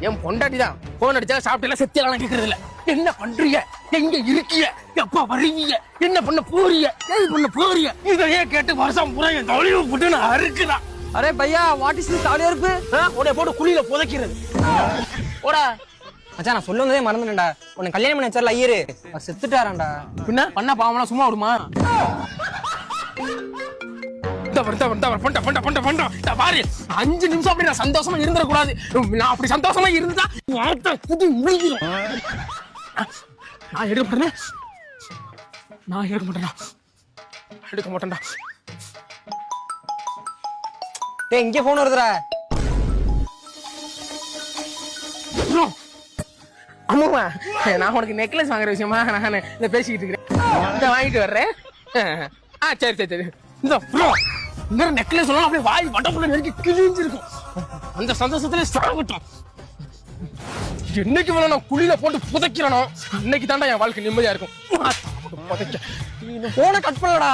என் பொண்டாட்டி தான் போன் அடிச்சா சாப்பிட்டு செத்தியெல்லாம் கேட்கறது இல்ல. என்ன பண்றீங்க, எங்க இருக்கீங்க, எப்ப வருவீங்க, என்ன பண்ண போறீங்க, ஏது பண்ண போறீங்க, இதையே கேட்டு வருஷம் பூரா என் தொலைவு போட்டு நான் அறுக்குதான். அரே பையா, வாட் இஸ் திஸ் தாலியா இருப்பு? உடைய போட்டு குழியில புதைக்கிறது. ஓடா மச்சான், நான் சொல்லுவதே மறந்துட்டேன்டா. உன்னை கல்யாணம் பண்ணி வச்சார்ல ஐயரு, அவர் செத்துட்டாரான்டா. பின்ன பண்ண பாவம்லாம் சும்மா விடுமா? பாரு, 5 நிமிஷம் அப்படி நான் சந்தோஷமா இருந்துடக்கூடாது. நான் அப்படி சந்தோஷமா இருந்தா நான் எடுக்க மாட்டேன். நான் எடுக்க மாட்டேன்டா. டேய், இங்கே போன் வருதுடா. ஆமாமா, நான் உனக்கு நெக்லஸ் வாங்குற விஷயமா நான் இந்த பேசிக்கிட்டு இருக்கிறேன். வாங்கிட்டு வர்றேன். சரி சரி சரி. இந்த நெக்லஸ் எல்லாம் அப்படியே வாய் வட்டப்புள்ள நெருக்கி கிழிஞ்சிருக்கும். அந்த சந்தோஷத்துல சாகட்டும். என்னைக்கு வேணா நான் குழியில போட்டு புதைக்கிறனோ இன்னைக்கு தாண்டா என் வாழ்க்கை நிம்மதியா இருக்கும். போனை கட் பண்ணலடா.